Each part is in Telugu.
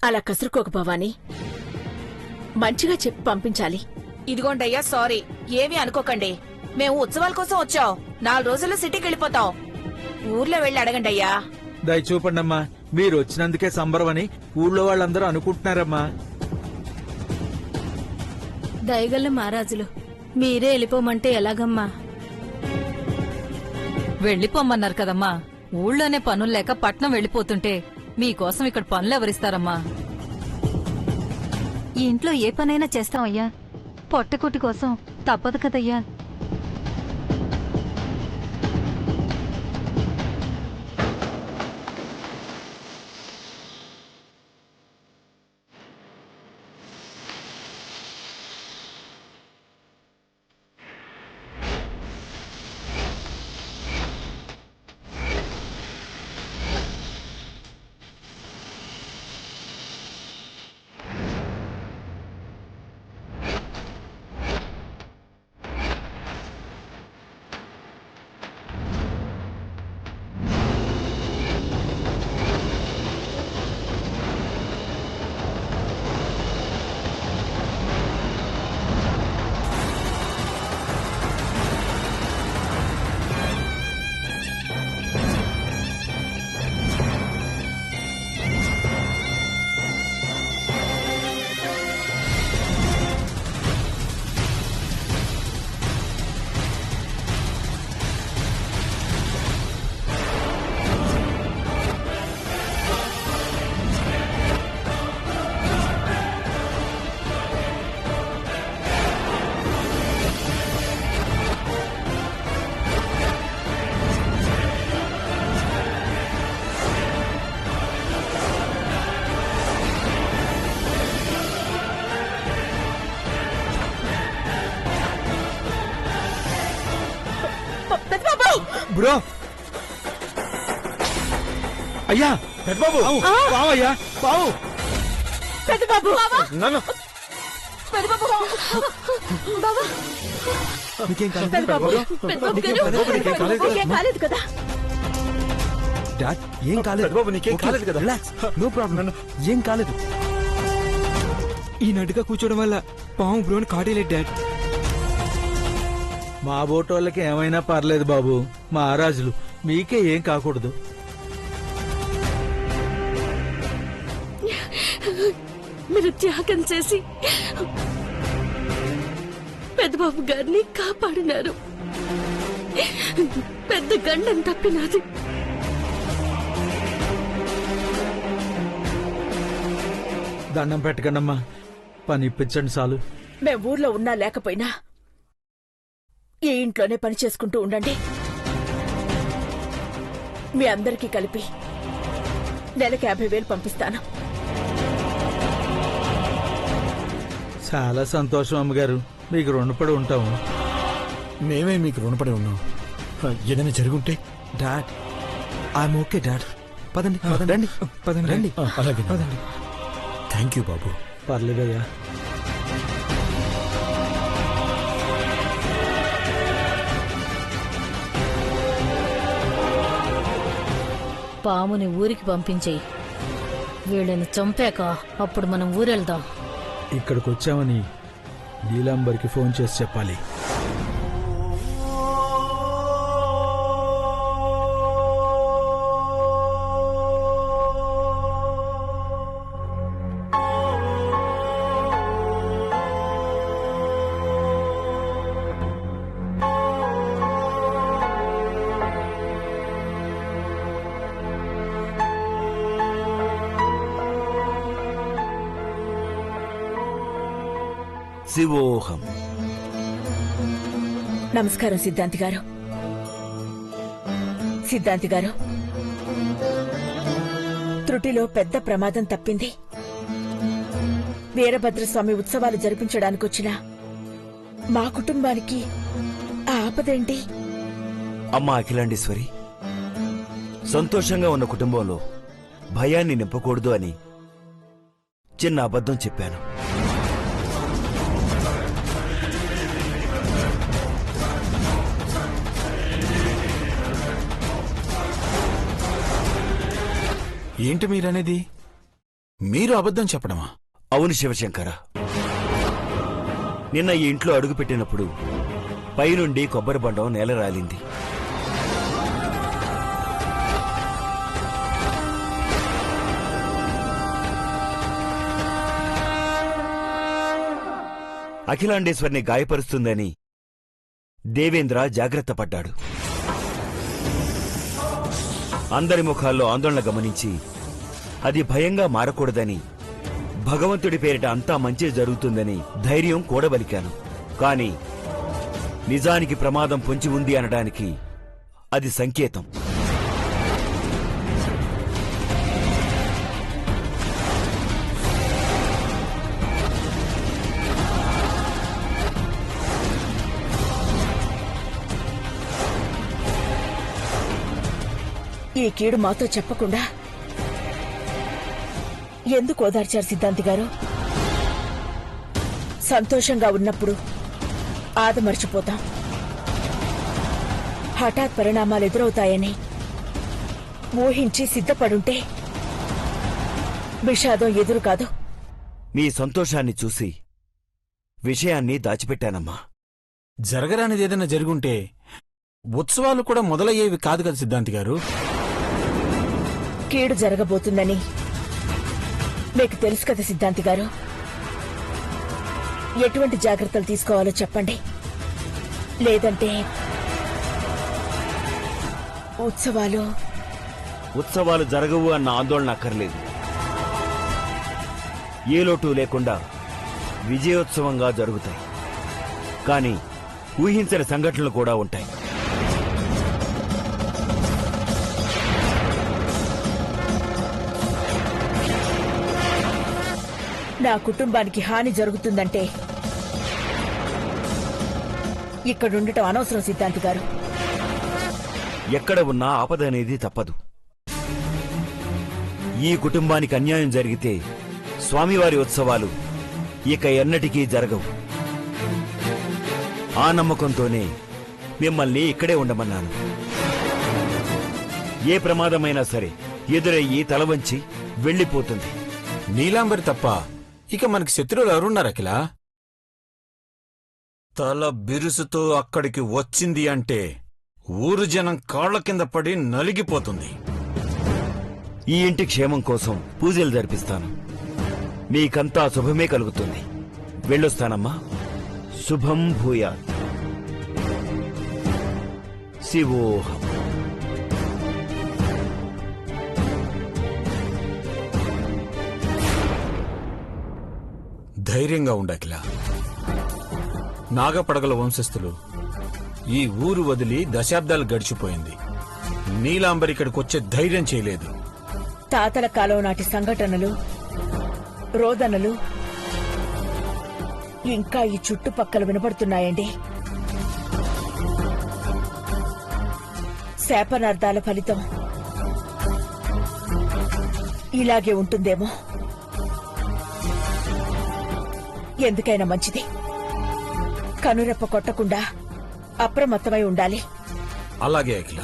అలా కసురుకోక భవాని, మంచిగా చెప్పి పంపించాలి. ఇదిగోండయ్యా, సారీ, ఏమీ అనుకోకండి. మేము ఉత్సవాల కోసం వచ్చాం. 4 రోజుల్లో సిటీకి వెళ్ళిపోతాం. ఊర్లో వెళ్ళి అడగండి అయ్యా. దయ చూపండమ్మా, మీరు వచ్చినందుకే సంబరం అని ఊళ్ళో వాళ్ళందరూ అనుకుంటున్నారమ్మా. దయగల్ల మహారాజులు, మీరే వెళ్ళిపోమంటే ఎలాగమ్మా? వెళ్లిపోమన్నారు కదమ్మా. ఊళ్ళోనే పనులు లేక పట్నం వెళ్లిపోతుంటే మీకోసం ఇక్కడ పనులు ఎవరిస్తారమ్మా? ఈ ఇంట్లో ఏ పనైనా చేస్తామయ్యా. పొట్టకుటి కోసం తప్పదు కదయ్యా. బ్రో, అయ్యా పెద్దబాబు, బావయ్యా, బావు, పెద్దబాబు, నన్ను పెద్దబాబు, నీకేం కాలేదు కదా? డాడ్, ఏం కాలేదు. బాబు, నీకేం కాలేదు కదా? రిలాక్స్, నో ప్రాబ్లం, ఏం కాలేదు. ఈ నటుగా కూర్చోవడం వల్ల పాము బ్రోని కాటేలేదు డాడ్. మా బోటోళ్ళకి ఏమైనా పర్లేదు బాబు, మా ఆరాజులు, మీకే ఏం కాకూడదు. మీరు త్యాగం చేసి పెద్దబాబు గారిని కాపాడినారు. పెద్ద గండం తప్పినది. దండం పెట్టకండమ్మా, పని ఇప్పించండి చాలు. మేం ఊర్లో ఉన్నా లేకపోయినా ఈ ఇంట్లోనే పని చేసుకుంటూ ఉండండి. మీ అందరికీ కలిపి నెలకి 50,000 పంపిస్తాను. చాలా సంతోషం అమ్మగారు, మీకు రుణపడి ఉంటాము. మేమే మీకు రుణపడి ఉన్నాం. ఏదైనా జరుగుంటే. Dad, I'm okay dad. పదండి రండి, పదండి రండి. అలాగే పదండి. థ్యాంక్ యూ బాబు. పర్లేదయ్యా. పాముని ఊరికి పంపించేయి. వీళ్ళని చంపాక అప్పుడు మనం ఊరెళ్దాం. ఇక్కడికి వచ్చామని నీలాంబర్కి ఫోన్ చేసి చెప్పాలి. శివోహం. నమస్కారం సిద్ధాంతి గారు. సిద్ధాంతి గారు, త్రుటిలో పెద్ద ప్రమాదం తప్పింది. వీరభద్రస్వామి ఉత్సవాలు జరిపించడానికొచ్చిన మా కుటుంబానికి ఆ ఆపదేంటి? అమ్మా అఖిలాండేశ్వరి, సంతోషంగా ఉన్న కుటుంబంలో భయాన్ని నింపకూడదు అని చిన్న అబద్ధం చెప్పాను. ఏంటి మీరనేది? మీరు అబద్ధం చెప్పడమా? అవును శివశంకర, నిన్న ఈ ఇంట్లో అడుగుపెట్టినప్పుడు పైనుండి కొబ్బరి బండం నేల రాలింది. అఖిలాండేశ్వరిని గాయపరుస్తుందని దేవేంద్ర జాగ్రత్త పడ్డాడు. అందరి ముఖాల్లో ఆందోళన గమనించి అది భయంగా మారకూడదని, భగవంతుడి పేరిట అంతా మంచి జరుగుతుందని ధైర్యం కూడబలికాను. కాని నిజానికి ప్రమాదం పొంచి ఉంది అనడానికి అది సంకేతం. ఈ కీడు మాతో చెప్పకుండా ఎందుకు ఓదార్చారు సిద్ధాంతి గారు? సంతోషంగా ఉన్నప్పుడు ఆదమర్చిపోతాం. హఠాత్ పరిణామాలు ఎదురవుతాయని ఊహించి సిద్ధపడుంటే విషాదం ఎదురు కాదు. మీ సంతోషాన్ని చూసి విషయాన్ని దాచిపెట్టానమ్మా. జరగరానిది ఏదైనా జరుగుంటే ఉత్సవాలు కూడా మొదలయ్యేవి కాదు కదా సిద్ధాంతి గారు. కీడు జరగబోతుందని మీకు తెలుసు కదా సిద్ధాంతి గారు. ఎటువంటి జాగ్రత్తలు తీసుకోవాలో చెప్పండి. లేదంటే ఉత్సవాలు జరగవు అన్న ఆందోళన అక్కర్లేదు. ఏ లోటు లేకుండా విజయోత్సవంగా జరుగుతాయి. కానీ ఊహించని సంఘటనలు కూడా ఉంటాయి. నా కుటుంబానికి హాని జరుగుతుందంటే ఇక్కడుండటం అనవసరం సిద్ధాంతి గారు. ఎక్కడ ఉన్నా ఆపద అనేది తప్పదు. ఈ కుటుంబానికి అన్యాయం జరిగితే స్వామివారి ఉత్సవాలు ఇక ఎన్నటికీ జరగవు. ఆ నమ్మకంతోనే మిమ్మల్ని ఇక్కడే ఉండమన్నాను. ఏ ప్రమాదమైనా సరే ఎదురయ్యి తలవంచి వెళ్లిపోతుంది. నీలాంబరి తప్ప ఇక మనకి శత్రువులు ఎవరున్నారు అఖిల? తల బిరుసుతో అక్కడికి వచ్చింది అంటే ఊరు జనం కాళ్ల కింద పడి నలిగిపోతుంది. ఈ ఇంటి క్షేమం కోసం పూజలు జరిపిస్తాను. మీకంతా శుభమే కలుగుతుంది. వెళ్ళొస్తానమ్మా. శుభం భూయాత్. శివోహం. ధైర్యంగా ఉండకిలా. నాగపడగల వంశస్థులు ఈ ఊరు వదిలి దశాబ్దాలు గడిచిపోయింది. నీలాంబరి ఇక్కడికొచ్చే ధైర్యం చేయలేదు. తాతల కాలం నాటి సంఘటనలు, రోదనలు ఇంకా ఈ చుట్టుపక్కల వినపడుతున్నాయండి. శాపనార్థాల ఫలితం ఇలాగే ఉంటుందేమో. ఎందుకైనా మంచిది కనురెప్ప కొట్టకుండా అప్రమత్తమై ఉండాలి. అలాగే అఖిల,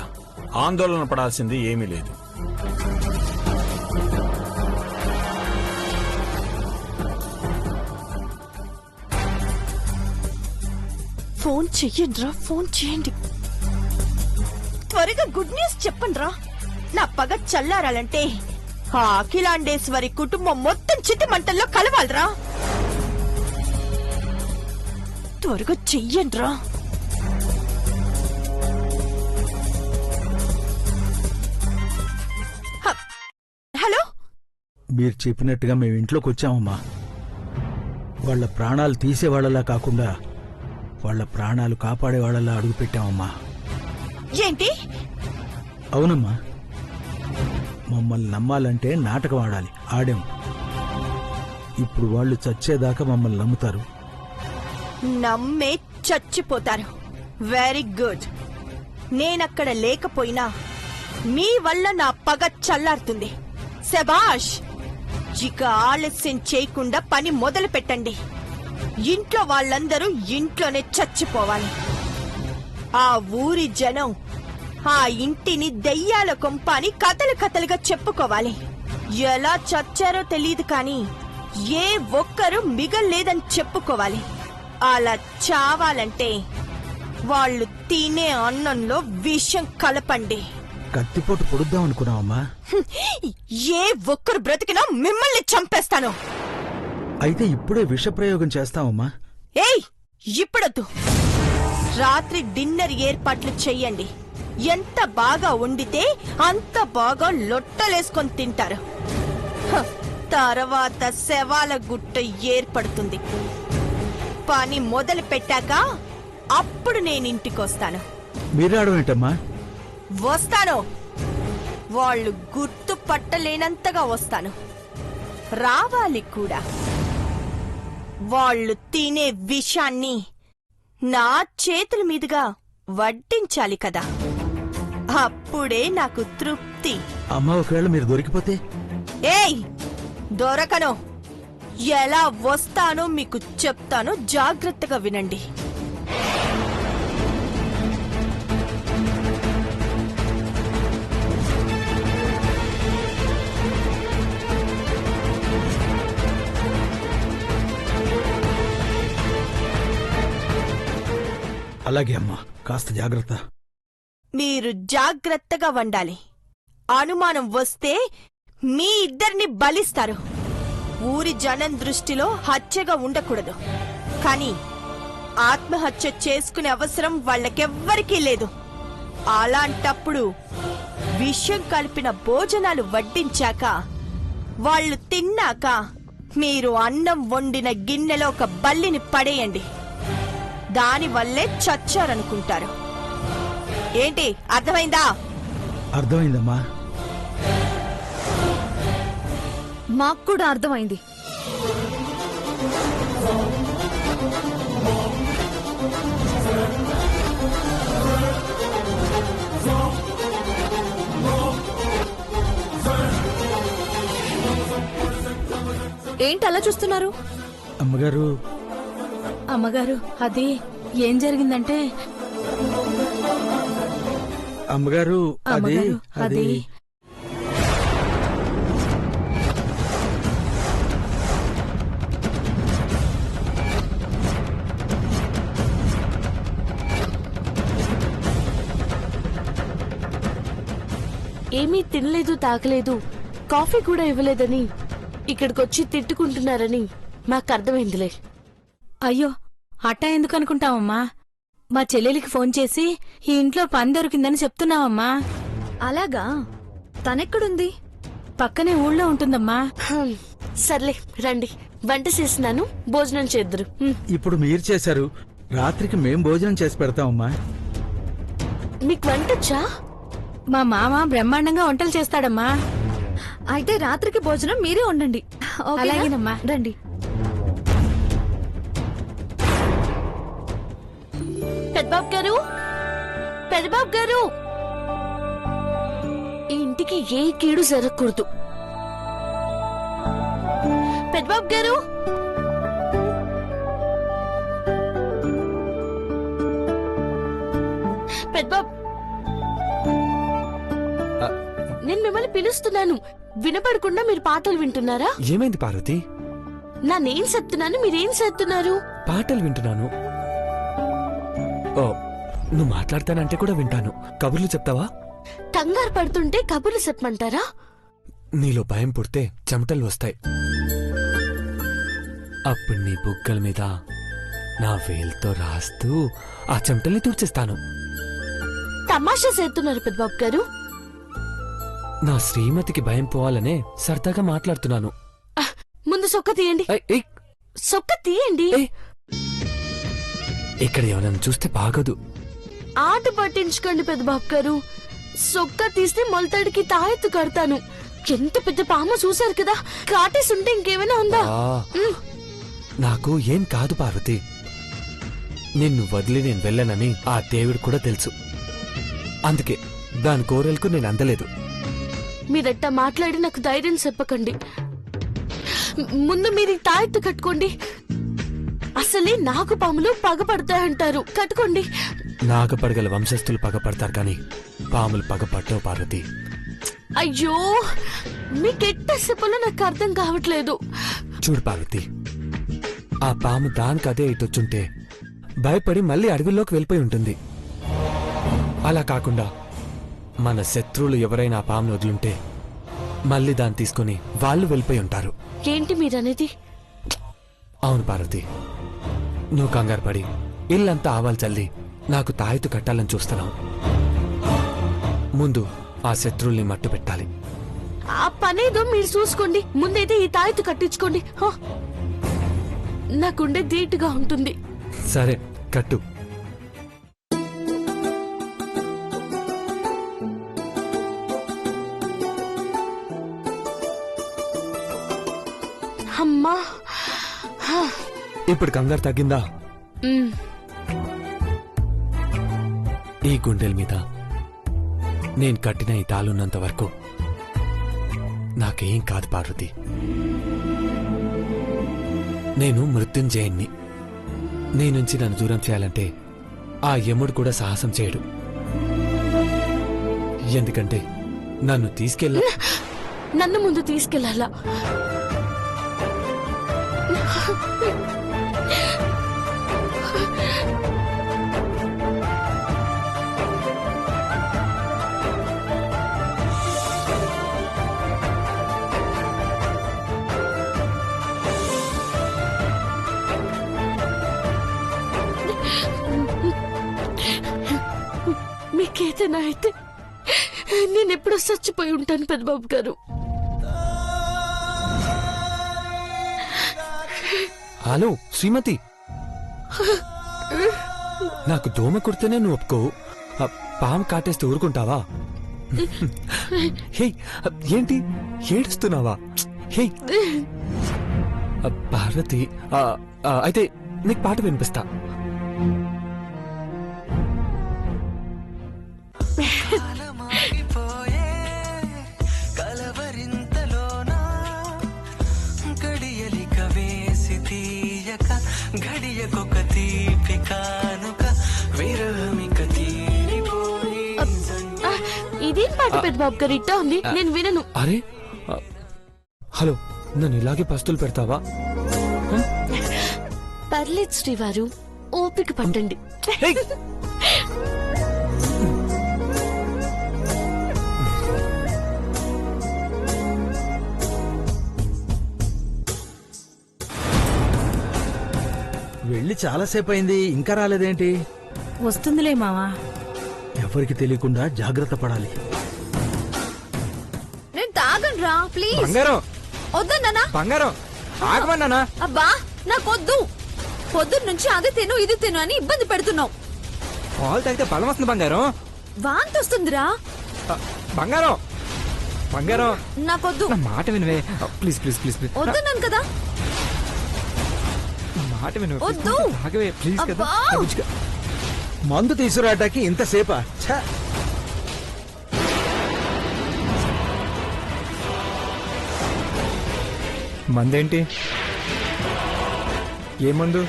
ఆందోళన పడాల్సింది ఏమీ లేదు. ఫోన్ చెయ్యండిరా, ఫోన్ చేయండి. త్వరగా గుడ్ న్యూస్ చెప్పండిరా. నా పగ చల్లారాలంటే ఆ అఖిలాండేశ్వరి కుటుంబం మొత్తం చితి మంటల్లో కలవాలరా. త్వరగా చెయ్యండిరా. హలో, మీరు చెప్పినట్టుగా మేము ఇంట్లోకి వచ్చామమ్మా. వాళ్ళ ప్రాణాలు తీసేవాళ్లలా కాకుండా వాళ్ళ ప్రాణాలు కాపాడేవాళ్లలా అడుగుపెట్టామమ్మా. ఏంటి? అవునమ్మా. మమ్మల్ని నమ్మాలంటే నాటకం ఆడాలి. ఆడాం. ఇప్పుడు వాళ్ళు చచ్చేదాకా మమ్మల్ని నమ్ముతారు. నమ్మే చచ్చిపోతారు. Very good. నేనక్కడ లేకపోయినా మీ వల్ల నా పగ చల్లారుతుంది. శబాష్. ఇక ఆలస్యం చేయకుండా పని మొదలు పెట్టండి. ఇంట్లో వాళ్ళందరూ ఇంట్లోనే చచ్చిపోవాలి. ఆ ఊరి జనం ఆ ఇంటిని దెయ్యాల కొంప అని కథలు కథలుగా చెప్పుకోవాలి. ఎలా చచ్చారో తెలియదు కానీ ఏ ఒక్కరు మిగల్లేదని చెప్పుకోవాలి. అలా చావాలంటే వాళ్ళు తినే అన్నంలో విషం కలపండి. కత్తిపోటు పొడుద్దాం అనుకున్నావమ్మా. ఏ ఒక్కరు బ్రతికినా మిమ్మల్ని చంపేస్తాను. అయితే ఇప్పుడే విష ప్రయోగం చేస్తావమ్మా. ఏయ్, ఇప్పుడొద్దు. రాత్రి డిన్నర్ ఏర్పాట్లు చెయ్యండి. ఎంత బాగా వండితే అంత బాగా లొట్టలేసుకొని తింటారు. తర్వాత శవాల గుట్ట ఏర్పడుతుంది. పని మొదలు పెట్టాక అప్పుడు నేను ఇంటికొస్తాను. మీరు రావడం ఏంటమ్మా? వస్తాను. వాళ్ళు గుర్తు పట్టలేనంతగా వస్తాను. రావాలి కూడా. వాళ్ళు తినే విషాన్ని నా చేతుల మీదుగా వడ్డించాలి కదా. అప్పుడే నాకు తృప్తి. అమ్మ, ఒకవేళ మీరు దొరికిపోతే? ఏయ్, దొరకను. ఎలా వస్తానో మీకు చెప్తాను, జాగ్రత్తగా వినండి. అలాగే అమ్మా, కాస్త జాగ్రత్త. మీరు జాగ్రత్తగా వండాలి. అనుమానం వస్తే మీ ఇద్దరిని బలిస్తారు. ఊరి జనం దృష్టిలో హత్యగా ఉండకూడదు. కానీ ఆత్మహత్య చేసుకునే అవసరం వాళ్ళకెవ్వరికీ లేదు. అలాంటప్పుడు విషం కలిపిన భోజనాలు వడ్డించాక వాళ్ళు తిన్నాక మీరు అన్నం వండిన గిన్నెలో ఒక బల్లిని పడేయండి. దానివల్లే చచ్చారనుకుంటారు. ఏంటి, అర్థమైందా? అర్థమైందమ్మా. మాకు కూడా అర్థమైంది. ఏంటి అలా చూస్తున్నారు? అమ్మగారు, అమ్మగారు, అది ఏం జరిగిందంటే అమ్మగారు, అది అమ్మగారు, అది అది ఏమీ తినలేదు, తాగలేదు, కాఫీ కూడా ఇవ్వలేదని ఇక్కడికొచ్చి తిట్టుకుంటున్నారని మాకు అర్థమైందిలే. అయ్యో, అట్టా ఎందుకు అనుకుంటావమ్మా? మా చెల్లెలికి ఫోన్ చేసి ఈ ఇంట్లో పని దొరికిందని చెప్తున్నావమ్మా. అలాగా? తనెక్కడుంది? పక్కనే ఊళ్ళో ఉంటుందమ్మా. సర్లే, రండి, వంట చేస్తున్నాను, భోజనం చేద్దరు. ఇప్పుడు మీరు చేశారు, రాత్రికి మేం భోజనం చేసి పెడతామమ్మా. మీకు వంటొచ్చా? మా మామ బ్రహ్మాండంగా వంటలు చేస్తాడమ్మా. అయితే రాత్రికి భోజనం మీరే వండండి. అలాగేనమ్మా, రండి. పెద్దబాబు గారు, పెద్దబాబు గారు, ఈ ఇంటికి ఏ కీడు జరగకూడదు. పెద్దబాబు గారు, పెద్దబాబు, నేను మిమ్మల్ని పిలుస్తున్నాను, వినపడకుండా మీరు పాటలు వింటున్నారా? ఏమైంది పార్వతి? నేనేం చెప్తున్నాను, మీరేం చేస్తున్నారు? పాటలు వింటున్నాను. ఓ, నువ్వు మాట్లాడతానంటే కూడా వింటాను. కబుర్లు చెప్తావా? కంగారు పడుతుంటే కబుర్లు చెప్పమంటారా? నీలో భయం పుడితే చెమటలు వస్తాయి. అప్పుడు నీ బుగ్గల మీద నా వేలుతో రాస్తూ ఆ చెమటల్ని తుడిచేస్తాను. తమాషా చేస్తున్నారు పెద్దబాబు గారు. నా శ్రీమతికి భయం పోవాలనే సరదాగా మాట్లాడుతున్నాను. ముందు సొక్క తీయండి. ఏయ్, ఏయ్, సొక్క తీయండి. ఏయ్. ఇక్కడ ఎవరైనా చూస్తే బాగదు. ఆట పట్టించుకోండి పెద్దబాబు గారు. సొక్క తీస్తే మొలతాడికి తాయెత్తు కడతాను. ఎంత పెద్ద పాము చూశారు కదా, కాటేసుంటే ఇంకేమైనా ఉందా? నాకు ఏం కాదు పార్వతి. నిన్ను వదిలి నేను వెళ్ళనని ఆ దేవుడు కూడా తెలుసు. అందుకే దాని కోరలకు నేను అందలేదు. మీరట్టా మాట్లాడి నాకు ధైర్యం చెప్పకండి. ముందు మీరు తాయెత్తు కట్టుకోండి. అసలే నాగు పాములు పగపడతాయంటారు, కట్టుకోండి. నాగపడగల వంశస్థులు పగపడతారు కానీ పాములు పగపట్టవు పార్వతి. అయ్యో, మీకెట్ట చెప్పలో నాకు అర్థం కావట్లేదు. చూడు పార్వతి, ఆ పాము దానికదే ఇటొచ్చుంటే భయపడి మళ్ళీ అడవిలోకి వెళ్ళిపోయి ఉంటుంది. అలా కాకుండా మన శత్రువులు ఎవరైనా ఆ పామును వదులుంటే మళ్ళీ దాన్ని తీసుకుని వాళ్ళు వెళ్ళిపోయి ఉంటారు. ఏంటి మీరనేది? అవును పార్వతి, నువ్వు కంగారు పడి ఇల్లంతా ఆవాలు చల్లి నాకు తాయెత్తు కట్టాలని చూస్తున్నావు. ముందు ఆ శత్రువుల్ని మట్టు పెట్టాలి. ఆ పనేదో మీరు చూసుకోండి. ముందైతే ఈ తాయెత్తు కట్టించుకోండి. హ. నా గుండె ధీటుగా ఉంటుంది. సరే, కట్టు. అమ్మా. ఇప్పుడు కంగారు తగ్గిందా? ఉమ్. ఈ గుండెల మీద నేను కట్టిన ఈ తాళున్నంత వరకు నాకేం కాదు పార్వతి. నేను మృత్యుంజయుణ్ణి. నీ నుంచి నన్ను దూరం చేయాలంటే ఆ యముడు కూడా సాహసం చేయడు. ఎందుకంటే నన్ను నన్ను ముందు తీసుకెళ్లాలా? మీకేదైనా అయితే నేను ఎప్పుడో చచ్చిపోయి ఉంటాను పెద్దబాబు గారు. హలో శ్రీమతి, నాకు దోమ కుడితేనే నువ్వు ఒప్పుకోవు, పాము కాటేస్తే ఊరుకుంటావా? హే, ఏంటి ఏడుస్తున్నావా? హే పార్వతి, అయితే నీకు పాట వినిపిస్తా. ఇదేం పాట పెద్దబాబు గారు ఇట్టా ఉంది? నేను వినను. అరే హలో, నన్ను ఇలాగే పస్తులు పెడతావా? పర్లేదు శ్రీవారు, ఓపిక పట్టండి. వెళ్ళి చాలాసేపు అయింది, ఇంకా రాలేదేంటి? వస్తుందిలే మావా. ఎవరికి తెలియకుండా జాగ్రత్త పడాలి. నేను తాగనురా ప్లీజ్. బంగారం వద్దన్నా. బంగారం ఆగమన్నానా? అబ్బా నాకొద్దు. పొద్దున్న నుంచి అది తిను ఇది తిను అని ఇబ్బంది పెడుతున్నావు. పాలు తాగితే బలం వస్తుంది బంగారం. వాంతి వస్తుందిరా. బంగారం బంగారం నాకొద్దు. మాట వినవే ప్లీజ్ ప్లీజ్ ప్లీజ్ ప్లీజ్. వద్దన్నాను కదా. మాట వినవే వద్దు. ఆగవే ప్లీజ్ కదా. అబ్బా. మందు తీసుకురాటానికి ఇంతసేపా? మందేంటి? ఏ మందు?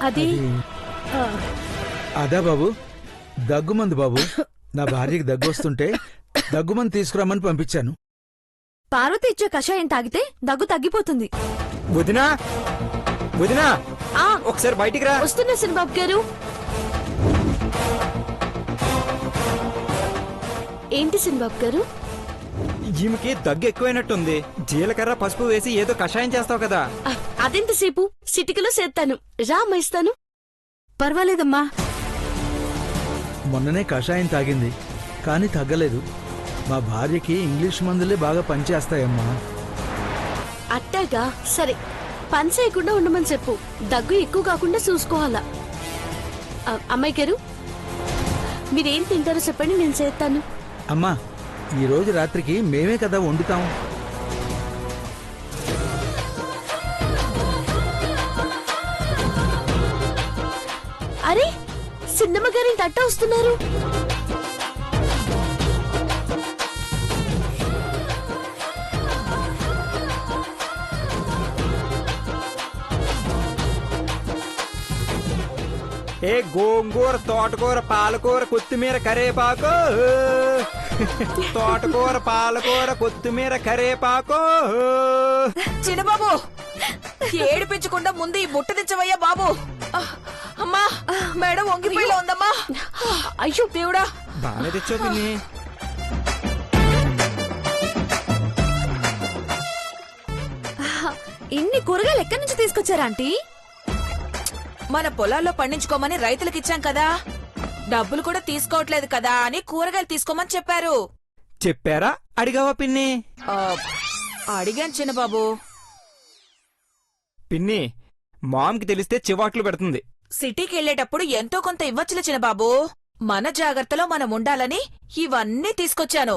అది అదా బాబు, దగ్గుమందు బాబు. నా భార్యకి దగ్గు వస్తుంటే దగ్గుమందు తీసుకురామని పంపించాను. పార్వతి ఇచ్చే కషాయం తాగితే దగ్గు తగ్గిపోతుంది. వదినా వదినా, ఒకసారి బయటికి రా. వస్తున్నా సినిబాబు గారు. ఏంటి సినిబాబు గారు? ఈమెకి దగ్గు ఎక్కువైనట్టుంది. జీలకర్ర పసుపు వేసి ఏదో కషాయం చేస్తావు కదా. అదెంతసేపు? సిటికలో చేస్తాను. రామయిస్తాను. పర్వాలేదమ్మా. మొన్ననే కషాయం తాగింది కానీ తగ్గలేదు. మా భార్యకి ఇంగ్లీష్ మందులే బాగా పనిచేస్తాయమ్మా. అట్టాగా, సరే పని చేయకుండా ఉండమని చెప్పు. దగ్గు ఎక్కువ కాకుండా చూసుకోవాలా. అమ్మాయి గారు, మీరేం తింటారో చెప్పండి, నేను చేస్తాను. అమ్మా, ఈ రోజు రాత్రికి మేమే కదా వండుతాం. అరే, సిన్నమ్మ గారి తట్ట వస్తున్నారు. ఏ గోంగూర, తోటకూర, పాలకూర, కొత్తిమీర, కరేపాకు. తోటకూర, పాలకూర, కొత్తిమీర, కరేపాకు. చిన్నబాబు ఏడిపించకుండా ముందు ఈ బుట్ట తెచ్చవయ్యా బాబు. అమ్మా మేడం వంగిపోయిలో ఉందమ్మా. అయ్యో దేవుడా. బాగానే తెచ్చావు పిన్ని. ఇన్ని కూరగాయలు ఎక్కడి నుంచి తీసుకొచ్చారా ఆంటీ? మన పొలాల్లో పండించుకోమని రైతులకిచ్చాం కదా, డబ్బులు కూడా తీసుకోవట్లేదు కదా అని కూరగాయలు తీసుకోమని చెప్పారు. చెప్పారా అడిగావా పిన్ని? అడిగాను చిన్నబాబు. పిన్ని మామ్కి తెలిస్తే చివాట్లు పెడుతుంది. సిటీకి వెళ్లేటప్పుడు ఎంతో కొంత ఇవ్వచ్చులే చిన్నబాబు. మన జాగ్రత్తలో మనం ఉండాలని ఇవన్నీ తీసుకొచ్చాను.